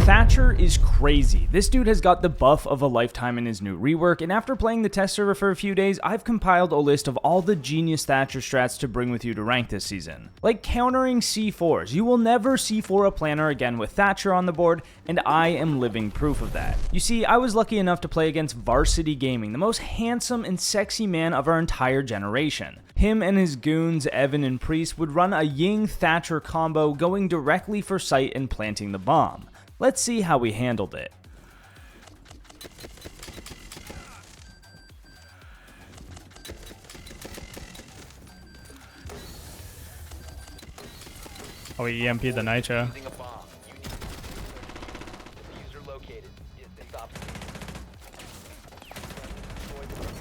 Thatcher is crazy. This dude has got the buff of a lifetime in his new rework, and after playing the test server for a few days, I've compiled a list of all the genius Thatcher strats to bring with you to rank this season. Like countering C4s. You will never C4 a planner again with Thatcher on the board, and I am living proof of that. You see, I was lucky enough to play against Varsity Gaming, the most handsome and sexy man of our entire generation. Him and his goons, Evan and Priest, would run a Ying Thatcher combo going directly for site and planting the bomb. Let's see how we handled it. Oh, he EMP'd the Nitro.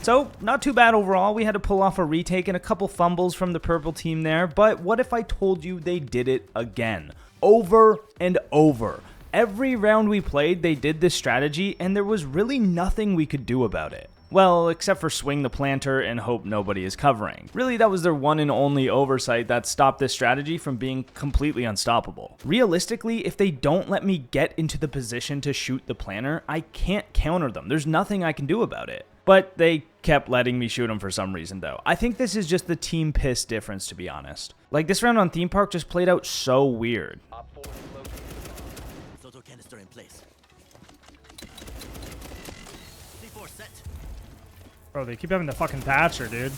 So, not too bad overall. We had to pull off a retake and a couple fumbles from the purple team there, but what if I told you they did it again? Over and over. Every round we played, they did this strategy, and there was really nothing we could do about it. Well, except for swing the planter and hope nobody is covering. Really, that was their one and only oversight that stopped this strategy from being completely unstoppable. Realistically, if they don't let me get into the position to shoot the planter, I can't counter them. There's nothing I can do about it. But they kept letting me shoot them for some reason though. I think this is just the team piss difference, to be honest. Like, this round on Theme Park just played out so weird. Canister in place. Set. Bro, they keep having the fucking Thatcher, dude.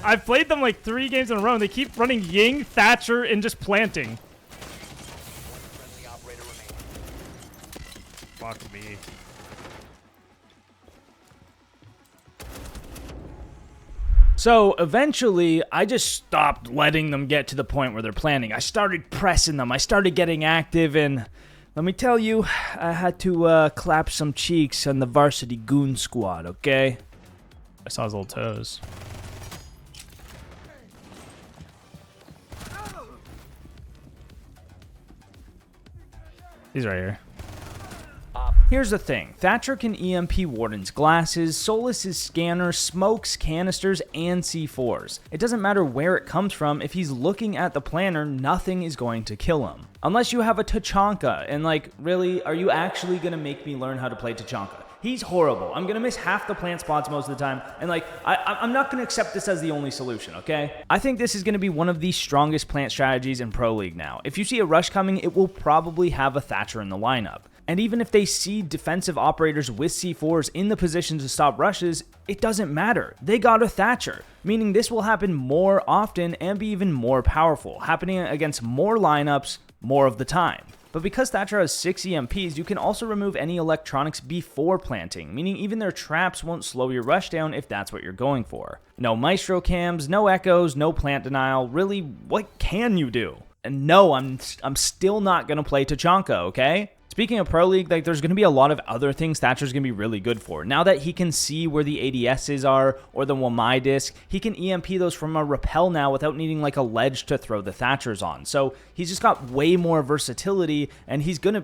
I've played them like 3 games in a row, and they keep running Ying, Thatcher, and just planting. Fuck me. So eventually, I just stopped letting them get to the point where they're planning. I started pressing them. I started getting active, and let me tell you, I had to clap some cheeks on the Varsity Goon Squad, okay? I saw his little toes. He's right here. Here's the thing, Thatcher can EMP Warden's glasses, Solus's scanners, smokes, canisters, and C4s. It doesn't matter where it comes from, if he's looking at the planner, nothing is going to kill him. Unless you have a Tachanka, and like, really, are you actually gonna make me learn how to play Tachanka? He's horrible. I'm gonna miss half the plant spots most of the time, and like, I'm not gonna accept this as the only solution, okay? I think this is gonna be one of the strongest plant strategies in Pro League now. If you see a rush coming, it will probably have a Thatcher in the lineup. And even if they see defensive operators with C4s in the position to stop rushes, it doesn't matter. They got a Thatcher, meaning this will happen more often and be even more powerful, happening against more lineups more of the time. But because Thatcher has 6 EMPs, you can also remove any electronics before planting, meaning even their traps won't slow your rush down if that's what you're going for. No Maestro cams, no echoes, no plant denial. Really, what can you do? And no, I'm still not going to play Tachanka, okay? Speaking of Pro League, like, there's going to be a lot of other things Thatcher's going to be really good for. Now that he can see where the ADSs are, or the Wamai disc, he can EMP those from a rappel now without needing like a ledge to throw the Thatchers on. So he's just got way more versatility, and he's gonna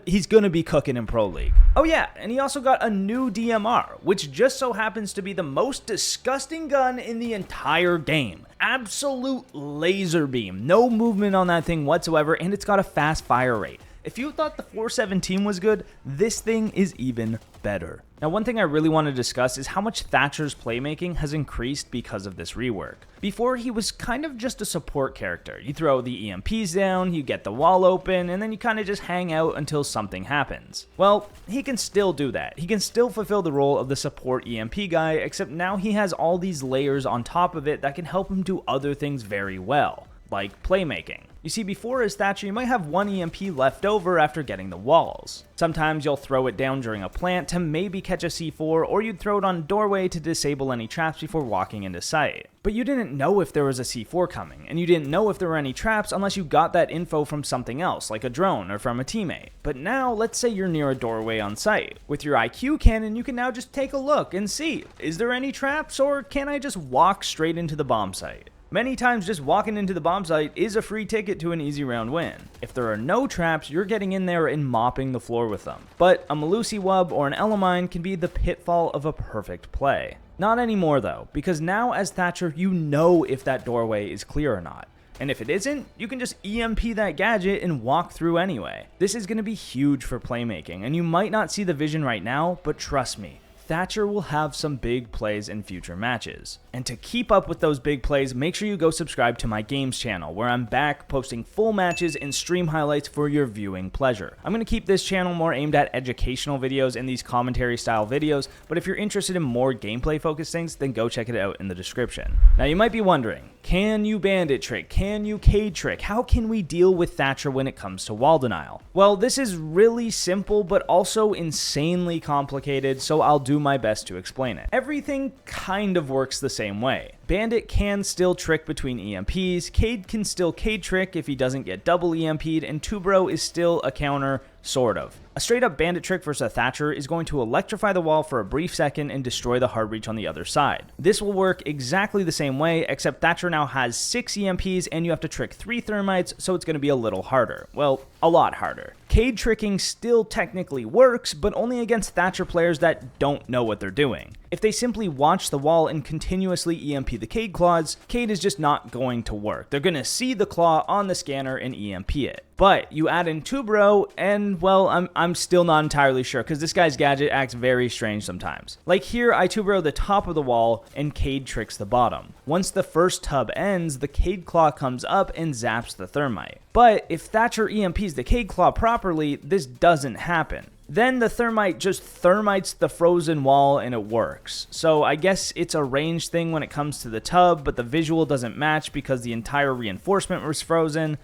be cooking in Pro League. Oh yeah, and he also got a new DMR, which just so happens to be the most disgusting gun in the entire game. Absolute laser beam, no movement on that thing whatsoever, and it's got a fast fire rate. If you thought the 417 was good, this thing is even better. Now, one thing I really want to discuss is how much Thatcher's playmaking has increased because of this rework. Before, he was kind of just a support character. You throw the EMPs down, you get the wall open, and then you kind of just hang out until something happens. Well, he can still do that. He can still fulfill the role of the support EMP guy, except now he has all these layers on top of it that can help him do other things very well, like playmaking. You see, before as Thatcher, you might have 1 EMP left over after getting the walls. Sometimes you'll throw it down during a plant to maybe catch a C4, or you'd throw it on a doorway to disable any traps before walking into sight. But you didn't know if there was a C4 coming, and you didn't know if there were any traps unless you got that info from something else, like a drone or from a teammate. But now, let's say you're near a doorway on site. With your IQ cannon, you can now just take a look and see, is there any traps, or can I just walk straight into the bomb site? Many times just walking into the bomb site is a free ticket to an easy round win. If there are no traps, you're getting in there and mopping the floor with them. But a Malusi Wub or an Elamine can be the pitfall of a perfect play. Not anymore though, because now as Thatcher, you know if that doorway is clear or not. And if it isn't, you can just EMP that gadget and walk through anyway. This is going to be huge for playmaking, and you might not see the vision right now, but trust me, Thatcher will have some big plays in future matches. And to keep up with those big plays, make sure you go subscribe to my games channel, where I'm back posting full matches and stream highlights for your viewing pleasure. I'm going to keep this channel more aimed at educational videos and these commentary style videos, but if you're interested in more gameplay focused things, then go check it out in the description. Now you might be wondering, can you bandit trick? Can you Cade trick? How can we deal with Thatcher when it comes to wall denial? Well, this is really simple, but also insanely complicated, so I'll do my best to explain it. Everything kind of works the same way. Bandit can still trick between EMPs, Cade can still Cade trick if he doesn't get double EMP'd, and Tubro is still a counter, sort of. A straight up bandit trick versus a Thatcher is going to electrify the wall for a brief second and destroy the hard breach on the other side. This will work exactly the same way, except Thatcher now has 6 EMPs and you have to trick 3 thermites, so it's going to be a little harder. Well, a lot harder. Cade tricking still technically works, but only against Thatcher players that don't know what they're doing. If they simply watch the wall and continuously EMP the Cade claws, Cade is just not going to work. They're going to see the claw on the scanner and EMP it. But you add in Tubro, and well, I'm still not entirely sure, because this guy's gadget acts very strange sometimes. Like here, I Tubro the top of the wall, and Cade tricks the bottom. Once the first tub ends, the Cade claw comes up and zaps the thermite. But if Thatcher EMPs the Cade claw properly, this doesn't happen. Then the thermite just thermites the frozen wall and it works. So I guess it's a range thing when it comes to the tub, but the visual doesn't match because the entire reinforcement was frozen.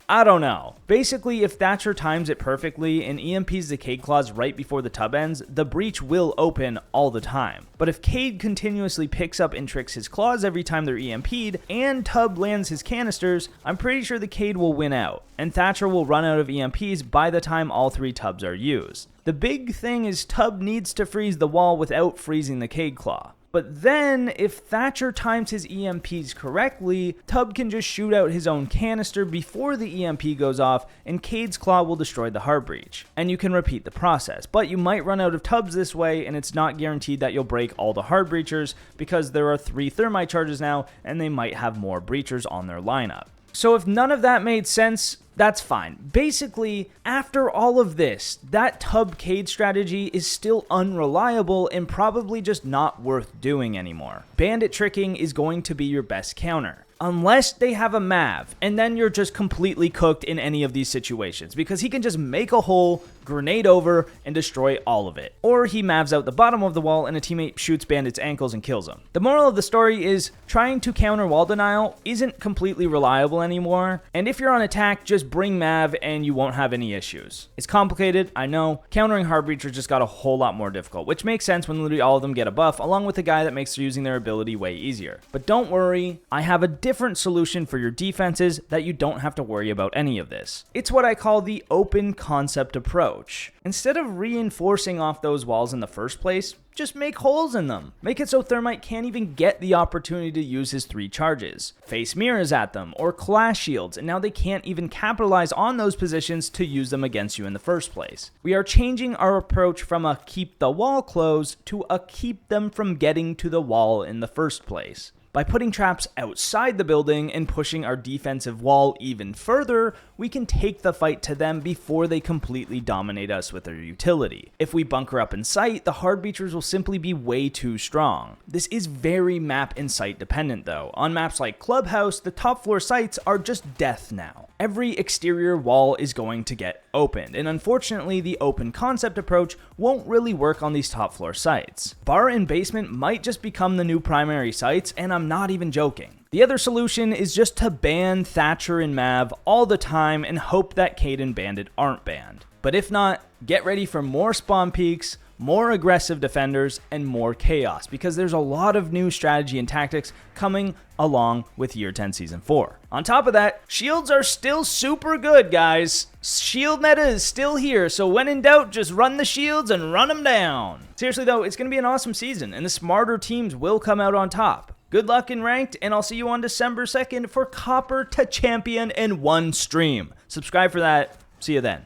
I don't know. Basically, if Thatcher times it perfectly and EMPs the Cade claws right before the tub ends, the breach will open all the time. But if Cade continuously picks up and tricks his claws every time they're EMP'd, and tub lands his canisters, I'm pretty sure the Cade will win out, and Thatcher will run out of EMPs by the time all 3 tubs are used. The big thing is tub needs to freeze the wall without freezing the Cade claw. But then, if Thatcher times his EMPs correctly, Tub can just shoot out his own canister before the EMP goes off, and Cade's claw will destroy the hard breach. And you can repeat the process, but you might run out of tubs this way, and it's not guaranteed that you'll break all the hard breachers, because there are 3 thermite charges now, and they might have more breachers on their lineup. So if none of that made sense, that's fine. Basically, after all of this, that tub Cade strategy is still unreliable and probably just not worth doing anymore. Bandit tricking is going to be your best counter. Unless they have a Mav, and then you're just completely cooked in any of these situations, because he can just make a hole, grenade over, and destroy all of it. Or he Mavs out the bottom of the wall and a teammate shoots Bandit's ankles and kills him. The moral of the story is, trying to counter wall denial isn't completely reliable anymore, and if you're on attack, just bring Mav and you won't have any issues. It's complicated, I know. Countering hard breachers just got a whole lot more difficult, which makes sense when literally all of them get a buff, along with a guy that makes using their ability way easier. But don't worry, I have a different solution for your defenses that you don't have to worry about any of this. It's what I call the open concept approach. Instead of reinforcing off those walls in the first place, just make holes in them. Make it so Thermite can't even get the opportunity to use his 3 charges. Face mirrors at them, or clash shields, and now they can't even capitalize on those positions to use them against you in the first place. We are changing our approach from a keep the wall closed to a keep them from getting to the wall in the first place. By putting traps outside the building and pushing our defensive wall even further, we can take the fight to them before they completely dominate us with their utility. If we bunker up in sight, the hard breachers will simply be way too strong. This is very map and site dependent though. On maps like Clubhouse, the top floor sites are just death now. Every exterior wall is going to get opened, and unfortunately the open concept approach won't really work on these top floor sites. Bar and basement might just become the new primary sites, and I'm not even joking. The other solution is just to ban Thatcher and Mav all the time and hope that Cade and Bandit aren't banned. But if not, get ready for more spawn peaks, more aggressive defenders, and more chaos, because there's a lot of new strategy and tactics coming along with Year 10 Season 4. On top of that, shields are still super good, guys. Shield meta is still here, so when in doubt, just run the shields and run them down. Seriously though, it's going to be an awesome season, and the smarter teams will come out on top. Good luck in ranked, and I'll see you on December 2nd for Copper to Champion in one stream. Subscribe for that. See you then.